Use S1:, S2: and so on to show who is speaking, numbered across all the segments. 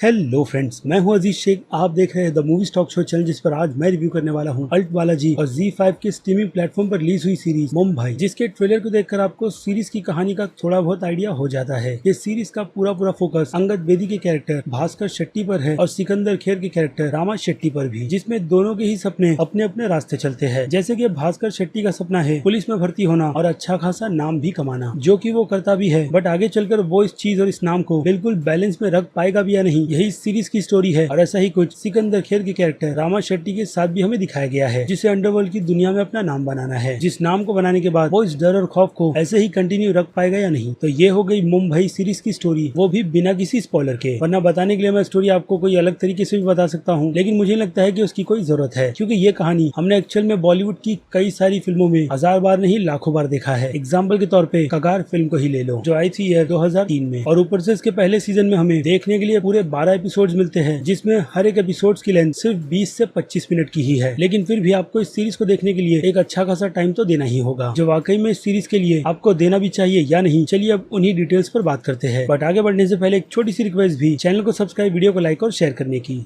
S1: Hello friends, मैं हूं अजीज शेख। आप देख रहे हैं the movie stock show channel, जिस पर आज मैं रिव्यू करने वाला हूं अल्ट बालाजी और Z5 के स्ट्रीमिंग प्लेटफॉर्म पर रिलीज हुई सीरीज मुंबई, जिसके ट्रेलर को देखकर आपको सीरीज की कहानी का थोड़ा बहुत आइडिया हो जाता है। ये सीरीज का पूरा फोकस अंगद बेदी के कैरेक्टर भास्कर शेट्टी पर है और सिकंदर खेर के कैरेक्टर रामा शेट्टी पर भी, जिसमें दोनों के ही सपने अपने अपने रास्ते चलते हैं। जैसे कि भास्कर शेट्टी का सपना है पुलिस में भर्ती होना और अच्छा खासा नाम भी कमाना, जो कि वो करता भी है, बट आगे चलकर वो इस चीज और इस नाम को बिल्कुल बैलेंस में रख पाएगा भी या नहीं, यही सीरीज की स्टोरी है। और ऐसा ही कुछ सिकंदर खेर के कैरेक्टर रामा शेट्टी के साथ भी हमें दिखाया गया है, जिसे अंडरवर्ल्ड की दुनिया में अपना नाम बनाना है, जिस नाम को बनाने के बाद वो इस डर और खौफ को ऐसे ही कंटिन्यू रख पाएगा या नहीं। तो ये हो गई मुंबई सीरीज की स्टोरी, वो भी बिना किसी स्पॉइलर के। वरना बताने के लिए मैं स्टोरी आपको कोई अलग तरीके से भी बता सकता हूँ, लेकिन मुझे लगता है कि उसकी कोई जरूरत है, क्योंकि ये कहानी हमने एक्चुअल में बॉलीवुड की कई सारी फिल्मों में हजार बार नहीं लाखों बार देखा है। एग्जाम्पल के तौर पे कगार फिल्म को ही ले लो, जो आई थी ईयर 2003 में, और ऊपर से इसके पहले सीजन में हमें देखने के लिए पूरे 12 एपिसोड्स मिलते हैं, जिसमें हर एक एपिसोड्स की लेंथ सिर्फ 20 से 25 मिनट की ही है। लेकिन फिर भी आपको इस सीरीज को देखने के लिए एक अच्छा खासा टाइम तो देना ही होगा, जो वाकई में इस सीरीज के लिए आपको देना भी चाहिए या नहीं। चलिए अब उन्हीं डिटेल्स पर बात करते हैं, बट आगे बढ़ने से पहले एक छोटी सी रिक्वेस्ट भी, चैनल को सब्सक्राइब, वीडियो को लाइक और शेयर करने की।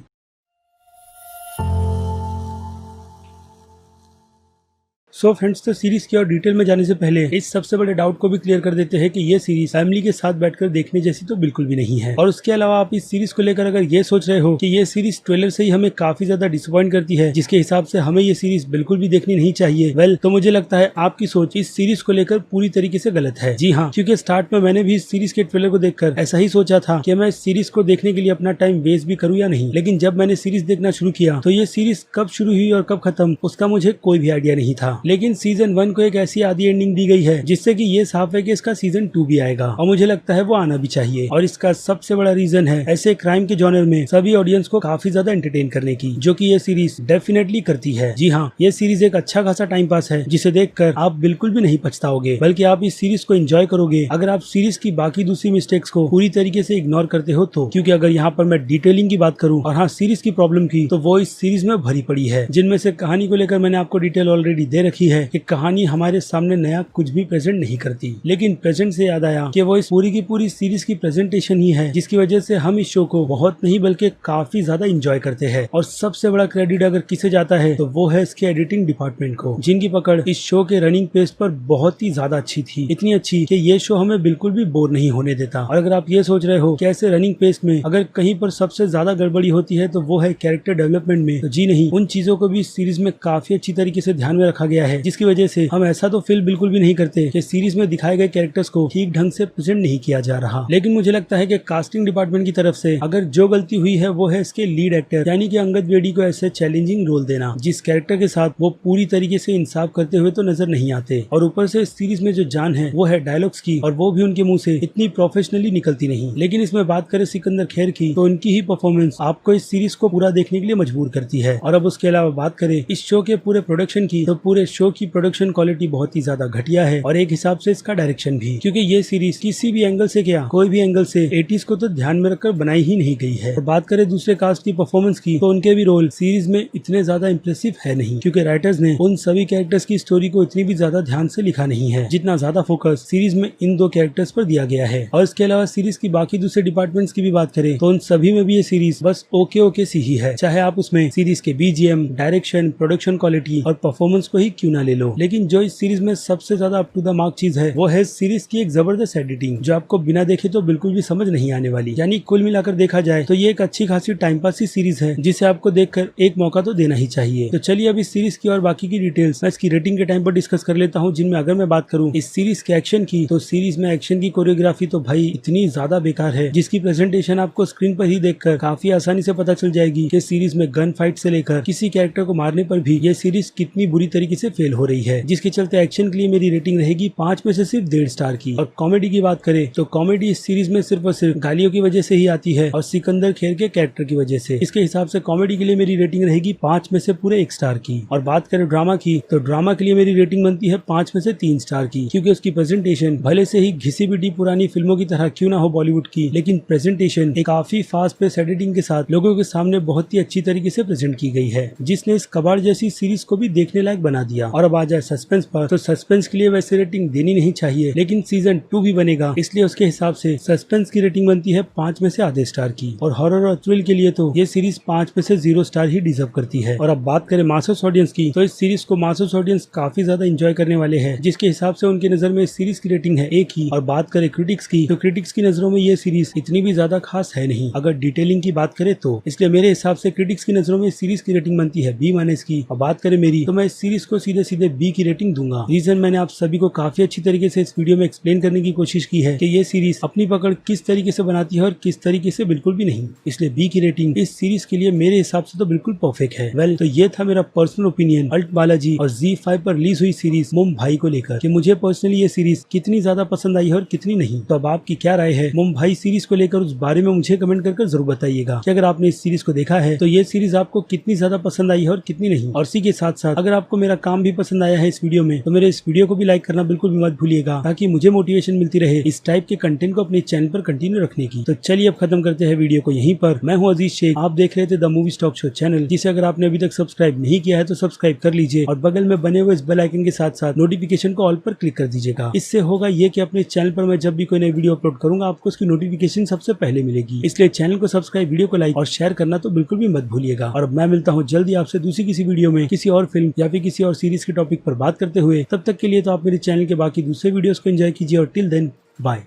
S1: सो फ्रेंड्स, तो सीरीज की और डिटेल में जाने से पहले इस सबसे बड़े डाउट को भी क्लियर कर देते हैं कि ये सीरीज फैमिली के साथ बैठकर देखने जैसी तो बिल्कुल भी नहीं है। और उसके अलावा आप इस सीरीज को लेकर अगर ये सोच रहे हो कि ये सीरीज ट्रेलर से ही हमें काफी ज्यादा डिसअपॉइंट करती है, जिसके हिसाब से हमें ये सीरीज बिल्कुल भी देखनी नहीं चाहिए, वेल तो मुझे लगता है आपकी सोच इस सीरीज को लेकर पूरी तरीके से गलत है। जी हाँ, क्योंकि स्टार्ट में मैंने भी इस सीरीज के ट्रेलर को देखकर ऐसा ही सोचा था कि मैं इस सीरीज को देखने के लिए अपना टाइम वेस्ट भी करूँ या नहीं। लेकिन जब मैंने सीरीज देखना शुरू किया तो ये सीरीज कब शुरू हुई और कब खत्म, उसका मुझे कोई भी आइडिया नहीं था। लेकिन सीजन 1 को एक ऐसी आधी एंडिंग दी गई है जिससे कि ये साफ है कि इसका सीजन 2 भी आएगा, और मुझे लगता है वो आना भी चाहिए। और इसका सबसे बड़ा रीजन है ऐसे क्राइम के जॉनर में सभी ऑडियंस को काफी ज्यादा एंटरटेन करने की, जो कि ये सीरीज डेफिनेटली करती है। जी हाँ, ये सीरीज एक अच्छा खासा टाइम पास है, जिसे देखकर आप बिल्कुल भी नहीं पछताओगे, बल्कि आप इस सीरीज को एंजॉय करोगे अगर आप सीरीज की बाकी दूसरी मिस्टेक्स को पूरी तरीके से इग्नोर करते हो तो। क्योंकि अगर यहाँ पर मैं डिटेलिंग की बात करूँ और हाँ सीरीज की प्रॉब्लम की, तो वो इस सीरीज में भरी पड़ी है, जिनमें से कहानी को लेकर मैंने आपको डिटेल ऑलरेडी दे रखी है कि कहानी हमारे सामने नया कुछ भी प्रेजेंट नहीं करती। लेकिन प्रेजेंट से याद आया कि वो इस पूरी की पूरी सीरीज की प्रेजेंटेशन ही है, जिसकी वजह से हम इस शो को बहुत नहीं बल्कि काफी ज्यादा एंजॉय करते हैं। और सबसे बड़ा क्रेडिट अगर किसे जाता है तो वो है इसके एडिटिंग डिपार्टमेंट को, जिनकी पकड़ इस शो के रनिंग पेस पर बहुत ही ज्यादा अच्छी थी, इतनी अच्छी कि ये शो हमें बिल्कुल भी बोर नहीं होने देता। और अगर आप ये सोच रहे हो कि ऐसे रनिंग पेस में अगर कहीं पर सबसे ज्यादा गड़बड़ी होती है तो वो है कैरेक्टर डेवलपमेंट में, तो जी नहीं, उन चीजों को भी इस सीरीज में काफी अच्छी तरीके से ध्यान में रखा गया है, जिसकी वजह से हम ऐसा तो फील बिल्कुल भी नहीं करते कि सीरीज में दिखाए गए कैरेक्टर्स को ठीक ढंग से प्रेजेंट नहीं किया जा रहा। लेकिन मुझे लगता है कि कास्टिंग डिपार्टमेंट की तरफ से अगर जो गलती हुई है वो है इसके लीड एक्टर यानी कि अंगद बेदी को ऐसे चैलेंजिंग रोल देना, जिस कैरेक्टर के साथ वो पूरी तरीके से इंसाफ करते हुए तो नजर नहीं आते। और ऊपर से इस सीरीज में जो जान है वो है डायलॉग्स की, और वो भी उनके मुंह से इतनी प्रोफेशनली निकलती नहीं। लेकिन इसमें बात करें सिकंदर खेर की, तो उनकी ही परफॉर्मेंस आपको इस सीरीज को पूरा देखने के लिए मजबूर करती है। और अब उसके अलावा बात करें इस शो के पूरे प्रोडक्शन की, तो पूरे शो की प्रोडक्शन क्वालिटी बहुत ही ज्यादा घटिया है, और एक हिसाब से इसका डायरेक्शन भी, क्योंकि ये सीरीज किसी भी एंगल से क्या कोई भी एंगल से 80s को तो ध्यान में रखकर बनाई ही नहीं गई है। और बात करें दूसरे कास्ट की परफॉर्मेंस की, तो उनके भी रोल सीरीज में इतने ज्यादा इंप्रेसिव है नहीं, क्योंकि राइटर्स ने उन सभी कैरेक्टर्स की स्टोरी को इतनी भी ज्यादा ध्यान से लिखा नहीं है, जितना ज्यादा फोकस सीरीज में इन दो कैरेक्टर्स पर दिया गया है। और इसके अलावा सीरीज की बाकी दूसरे डिपार्टमेंट्स की भी बात करें तो उन सभी में भी ये सीरीज बस ओके सी ही है, चाहे आप उसमें सीरीज के BGM, डायरेक्शन, प्रोडक्शन क्वालिटी और परफॉर्मेंस को ही क्यों ना ले लो। लेकिन जो इस सीरीज में सबसे ज्यादा अप टू द मार्क चीज है वो है सीरीज की एक जबरदस्त एडिटिंग, जो आपको बिना देखे तो बिल्कुल भी समझ नहीं आने वाली। यानी कुल मिलाकर देखा जाए तो ये एक अच्छी खासी टाइम पास की सीरीज है, जिसे आपको देखकर एक मौका तो देना ही चाहिए। तो चलिए अब इस सीरीज की और बाकी की डिटेल्स मैं इसकी रेटिंग के टाइम पर डिस्कस कर लेता हूँ, जिनमें अगर मैं बात करूँ इस सीरीज के एक्शन की, तो सीरीज में एक्शन की कोरियोग्राफी तो भाई इतनी ज्यादा बेकार है, जिसकी प्रेजेंटेशन आपको स्क्रीन पर ही देखकर काफी आसानी से पता चल जाएगी कि सीरीज में गन फाइट से लेकर किसी कैरेक्टर को मारने पर भी ये सीरीज कितनी बुरी तरीके से फेल हो रही है, जिसके चलते एक्शन के लिए मेरी रेटिंग रहेगी 5 में से सिर्फ 1.5 स्टार की। और कॉमेडी की बात करें तो कॉमेडी इस सीरीज में सिर्फ और सिर्फ गालियों की वजह से ही आती है, और सिकंदर खेर के कैरेक्टर की वजह से। इसके हिसाब से कॉमेडी के लिए मेरी रेटिंग रहेगी 5 में से पूरे 1 स्टार की। और बात करें ड्रामा की, तो ड्रामा के लिए मेरी रेटिंग बनती है 5 में से 3 स्टार की, क्योंकि उसकी प्रेजेंटेशन भले से ही घिसी पिटी पुरानी फिल्मों की तरह क्यों ना हो बॉलीवुड की, लेकिन प्रेजेंटेशन एक काफी फास्ट पेस एडिटिंग के साथ लोगों के सामने बहुत ही अच्छी तरीके से प्रेजेंट की गई है, जिसने इस कबाड़ जैसी सीरीज को भी देखने लायक बना दिया। दिया। और अब आ जाए सस्पेंस पर, तो सस्पेंस के लिए वैसे रेटिंग देनी नहीं चाहिए, लेकिन सीजन 2 भी बनेगा, इसलिए उसके हिसाब से सस्पेंस की रेटिंग बनती है 5 में से आधे स्टार की। और हॉरर और थ्रिल के लिए तो ये सीरीज 5 में से 0 स्टार ही डिजर्व करती है। और अब बात करें मासस ऑडियंस की, तो इस सीरीज को मासस ऑडियंस काफी ज्यादा एंजॉय करने वाले हैं, जिसके हिसाब से उनकी नजर में इस सीरीज की रेटिंग है 1 ही। और बात करें क्रिटिक्स की, तो क्रिटिक्स की नजरों में ये सीरीज इतनी भी ज्यादा खास है नहीं, अगर डिटेलिंग की बात करें तो। इसलिए मेरे हिसाब से क्रिटिक्स की नजरों में इस सीरीज की रेटिंग बनती है B- की। और बात करें मेरी, तो मैं इस सीरीज को सीधे सीधे B की रेटिंग दूंगा। रीजन मैंने आप सभी को काफी अच्छी तरीके से इस वीडियो में एक्सप्लेन करने की कोशिश की है कि ये सीरीज अपनी पकड़ किस तरीके से बनाती है और किस तरीके से बिल्कुल भी नहीं। इसलिए B की रेटिंग इस सीरीज के लिए मेरे हिसाब से तो बिल्कुल परफेक्ट है। वेल, तो ये था मेरा पर्सनल ओपिनियन अल्ट बालाजी और ZEE5 पर रिलीज हुई सीरीज मुंबई को लेकर, कि मुझे पर्सनली ये सीरीज कितनी ज्यादा पसंद आई है और कितनी नहीं। तो अब आपकी क्या राय है मुंबई सीरीज को लेकर, उस बारे में मुझे कमेंट कर जरूर बताइएगा कि अगर आपने इस सीरीज को देखा है तो ये सीरीज आपको कितनी ज्यादा पसंद आई है और कितनी नहीं। और इसी के साथ साथ अगर आपको मेरा काम भी पसंद आया है इस वीडियो में, तो मेरे इस वीडियो को भी लाइक करना बिल्कुल भी मत भूलिएगा, ताकि मुझे मोटिवेशन मिलती रहे इस टाइप के कंटेंट को अपने चैनल पर कंटिन्यू रखने की। तो चलिए अब खत्म करते हैं वीडियो को यहीं पर। मैं हूं अजीज शेख, आप देख रहे थे the movie stock show channel, जिसे अगर आपने अभी तक सब्सक्राइब नहीं किया है तो सब्सक्राइब कर लीजिए और बगल में बने हुए इस बेल आइकन के साथ साथ नोटिफिकेशन को ऑल पर क्लिक कर दीजिएगा। इससे होगा ये कि अपने चैनल पर मैं जब भी कोई नई वीडियो अपलोड करूंगा आपको उसकी नोटिफिकेशन सबसे पहले मिलेगी। इसलिए चैनल को सब्सक्राइब, वीडियो को लाइक और शेयर करना तो बिल्कुल भी मत भूलिएगा। और मैं मिलता हूँ जल्दी आपसे दूसरी किसी वीडियो में किसी और फिल्म या फिर किसी और सीरीज के टॉपिक पर बात करते हुए। तब तक के लिए तो आप मेरे चैनल के बाकी दूसरे वीडियोस को एंजॉय कीजिए और टिल देन बाय।